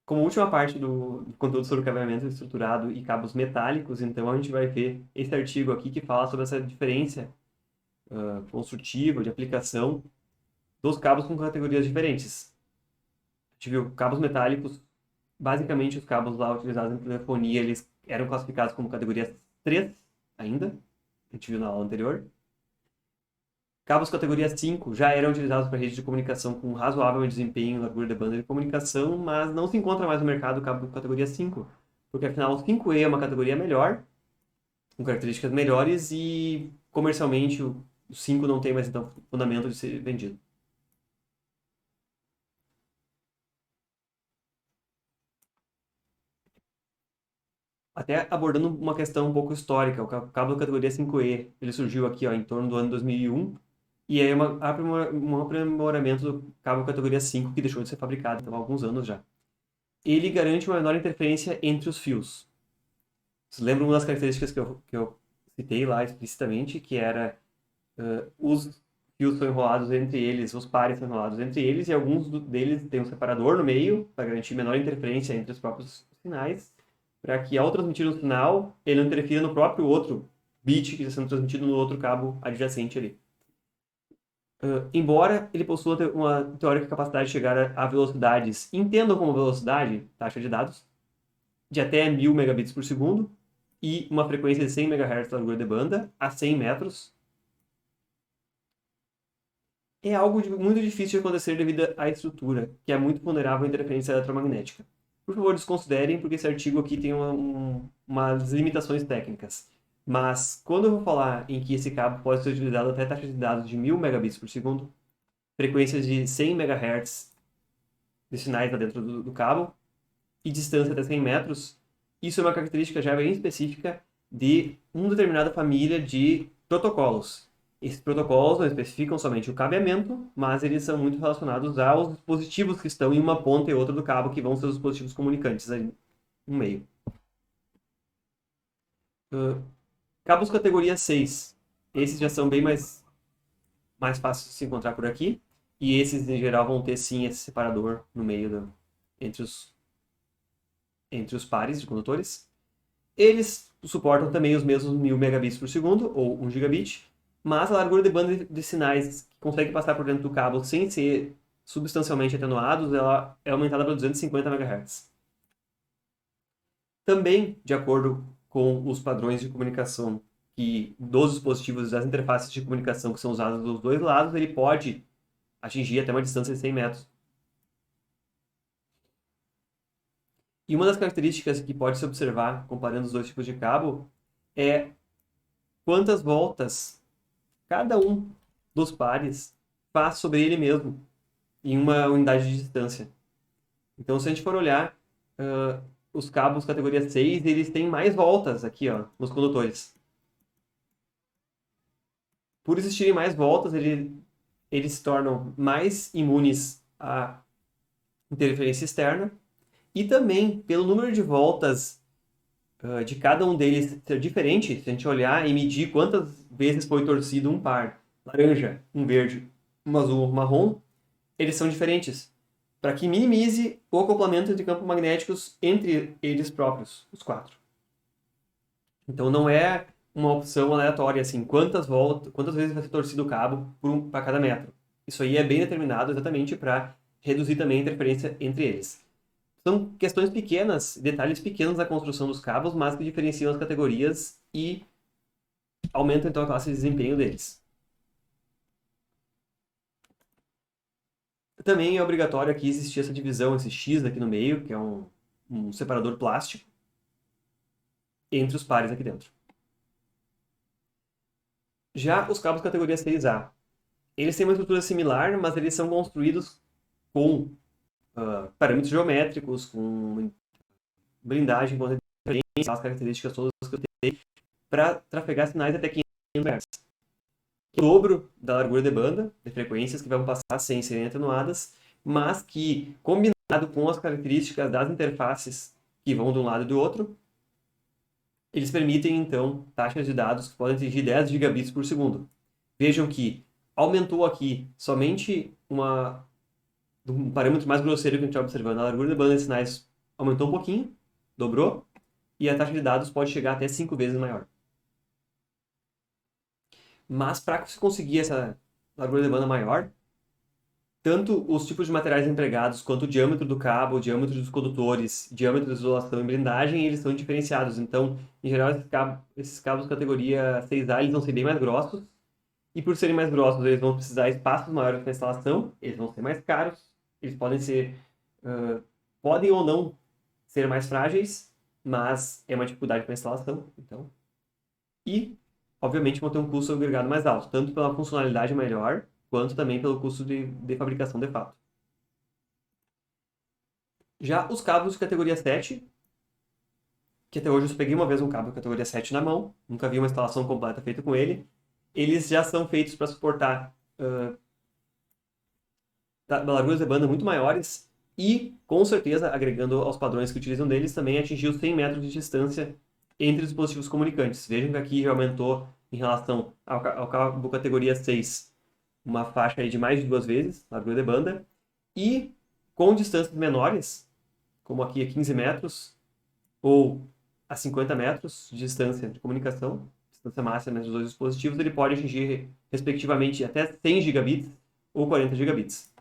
Como última parte do conteúdo sobre cabeamento estruturado e cabos metálicos, então a gente vai ver esse artigo aqui que fala sobre essa diferença construtiva, de aplicação dos cabos com categorias diferentes. A gente viu cabos metálicos, basicamente os cabos lá utilizados em telefonia, eles eram classificados como categoria 3 ainda, a gente viu na aula anterior. Cabos categoria 5 já eram utilizados para redes de comunicação com razoável desempenho, largura de banda de comunicação, mas não se encontra mais no mercado o cabo categoria 5, porque afinal o 5E é uma categoria melhor, com características melhores e comercialmente o 5 não tem mais então fundamento de ser vendido. Até abordando uma questão um pouco histórica, o cabo da categoria 5E, ele surgiu aqui ó, em torno do ano 2001, e aí um aprimoramento do cabo categoria 5 que deixou de ser fabricado então, há alguns anos já. Ele garante uma menor interferência entre os fios. Vocês lembram uma das características que eu citei lá explicitamente, que era os fios são enrolados entre eles, os pares são enrolados entre eles, e alguns deles têm um separador no meio, para garantir menor interferência entre os próprios sinais, para que ao transmitir um sinal, ele não interfira no próprio outro bit que está sendo transmitido no outro cabo adjacente ali. Embora ele possua uma teórica capacidade de chegar a velocidades, entendam como velocidade, taxa de dados, de até 1000 megabits por segundo, e uma frequência de 100 MHz de largura de banda a 100 metros, é algo muito difícil de acontecer devido à estrutura, que é muito vulnerável à interferência eletromagnética. Por favor, desconsiderem, porque esse artigo aqui tem umas limitações técnicas. Mas, quando eu vou falar em que esse cabo pode ser utilizado até taxas de dados de 1000 megabits por segundo, frequências de 100 MHz de sinais lá dentro do cabo, e distância até 100 metros, isso é uma característica já bem específica de uma determinada família de protocolos. Esses protocolos não especificam somente o cabeamento, mas eles são muito relacionados aos dispositivos que estão em uma ponta e outra do cabo, que vão ser os dispositivos comunicantes aí no meio. Cabos categoria 6. Esses já são bem mais fáceis de se encontrar por aqui. E esses, em geral, vão ter sim esse separador no meio entre os pares de condutores. Eles suportam também os mesmos 1000 megabits por segundo, ou 1 gigabit, mas a largura de banda de sinais que consegue passar por dentro do cabo sem ser substancialmente atenuados, ela é aumentada para 250 MHz. Também, de acordo com os padrões de comunicação dos dispositivos das interfaces de comunicação que são usadas dos dois lados, ele pode atingir até uma distância de 100 metros. E uma das características que pode se observar comparando os dois tipos de cabo é quantas voltas cada um dos pares faz sobre ele mesmo em uma unidade de distância. Então, se a gente for olhar os cabos categoria 6, eles têm mais voltas aqui ó, nos condutores. Por existirem mais voltas, eles se tornam mais imunes à interferência externa e também pelo número de voltas de cada um deles ser diferente, se a gente olhar e medir quantas vezes foi torcido um par laranja, um verde, um azul, um marrom, eles são diferentes, para que minimize o acoplamento de campos magnéticos entre eles próprios, os quatro. Então não é uma opção aleatória assim, quantas vezes vai ser torcido o cabo para cada metro. Isso aí é bem determinado exatamente para reduzir também a interferência entre eles. São questões pequenas, detalhes pequenos da construção dos cabos, mas que diferenciam as categorias e aumentam então a classe de desempenho deles. Também é obrigatório aqui existir essa divisão, esse X aqui no meio, que é um separador plástico, entre os pares aqui dentro. Já os cabos categoria 6A, eles têm uma estrutura similar, mas eles são construídos com parâmetros geométricos, com blindagem contra interferência, as características todas que eu tenho, para trafegar sinais até 500 MHz. O dobro da largura de banda, de frequências que vão passar sem serem atenuadas, mas que, combinado com as características das interfaces que vão de um lado e do outro, eles permitem, então, taxas de dados que podem atingir 10 gigabits por segundo. Vejam que aumentou aqui somente um parâmetro mais grosseiro que a gente está observando, a largura de banda de sinais aumentou um pouquinho, dobrou, e a taxa de dados pode chegar até 5 vezes maior. Mas para se conseguir essa largura de banda maior, tanto os tipos de materiais empregados, quanto o diâmetro do cabo, o diâmetro dos condutores, diâmetro de isolação e blindagem, eles são diferenciados. Então, em geral, esses cabos categoria 6A, eles vão ser bem mais grossos. E por serem mais grossos, eles vão precisar de espaços maiores para instalação, eles vão ser mais caros, eles podem ser, podem ou não ser mais frágeis, mas é uma dificuldade para instalação. Então, e, obviamente, vão ter um custo agregado mais alto, tanto pela funcionalidade melhor, quanto também pelo custo de fabricação de fato. Já os cabos de categoria 7, que até hoje eu só peguei uma vez um cabo de categoria 7 na mão, nunca vi uma instalação completa feita com ele, eles já são feitos para suportar larguras de banda muito maiores e, com certeza, agregando aos padrões que utilizam deles, também atingir os 100 metros de distância entre os dispositivos comunicantes. Vejam que aqui já aumentou em relação ao cabo categoria 6 uma faixa aí de mais de 2 vezes, largura de banda, e com distâncias menores, como aqui a 15 metros ou a 50 metros de distância de comunicação, distância máxima dos dois dispositivos, ele pode atingir, respectivamente, até 100 gigabits ou 40 gigabits.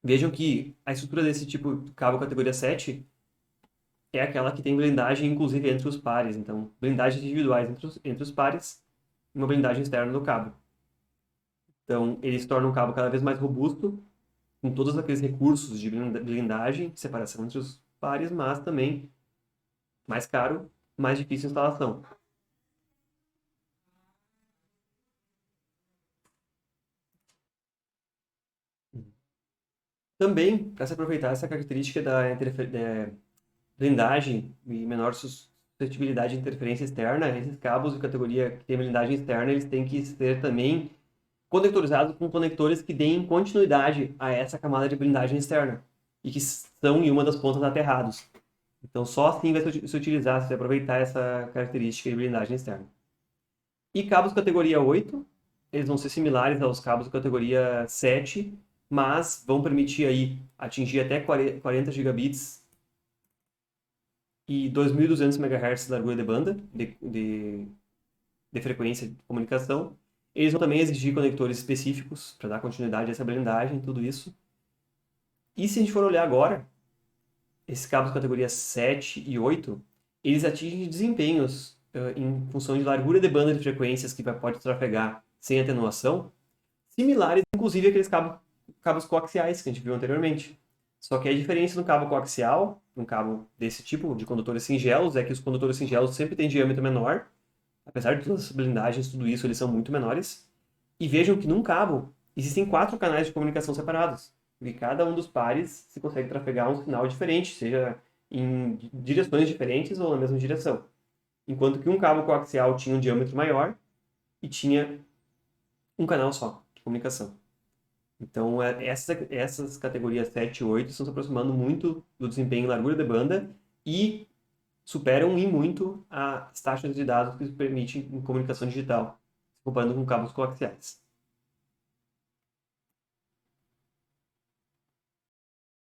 Vejam que a estrutura desse tipo de cabo categoria 7 é aquela que tem blindagem, inclusive, entre os pares. Então, blindagens individuais entre os pares e uma blindagem externa do cabo. Então, ele se torna um cabo cada vez mais robusto, com todos aqueles recursos de blindagem, separação entre os pares, mas também mais caro, mais difícil de instalação. Também, para se aproveitar essa característica da blindagem e menor suscetibilidade de interferência externa, esses cabos de categoria que tem blindagem externa, eles têm que ser também conectorizados com conectores que deem continuidade a essa camada de blindagem externa e que são em uma das pontas aterrados. Então, só assim vai se utilizar, se aproveitar essa característica de blindagem externa. E cabos categoria 8, eles vão ser similares aos cabos categoria 7, mas vão permitir aí atingir até 40 gigabits e 2.200 MHz de largura de banda de frequência de comunicação. Eles vão também exigir conectores específicos para dar continuidade a essa blindagem, tudo isso. E se a gente for olhar agora, esses cabos categoria 7 e 8, eles atingem desempenhos em função de largura de banda de frequências que pode trafegar sem atenuação, similares, inclusive, àqueles cabos coaxiais que a gente viu anteriormente. Só que a diferença no cabo coaxial, um cabo desse tipo, de condutores singelos, é que os condutores singelos sempre têm diâmetro menor, apesar de todas as blindagens, tudo isso, eles são muito menores. E vejam que num cabo existem 4 canais de comunicação separados. E cada um dos pares se consegue trafegar um sinal diferente, seja em direções diferentes ou na mesma direção. Enquanto que um cabo coaxial tinha um diâmetro maior e tinha um canal só de comunicação. Então, essas categorias 7 e 8 estão se aproximando muito do desempenho em largura de banda e superam em muito as taxas de dados que permitem comunicação digital, comparando com cabos coaxiais.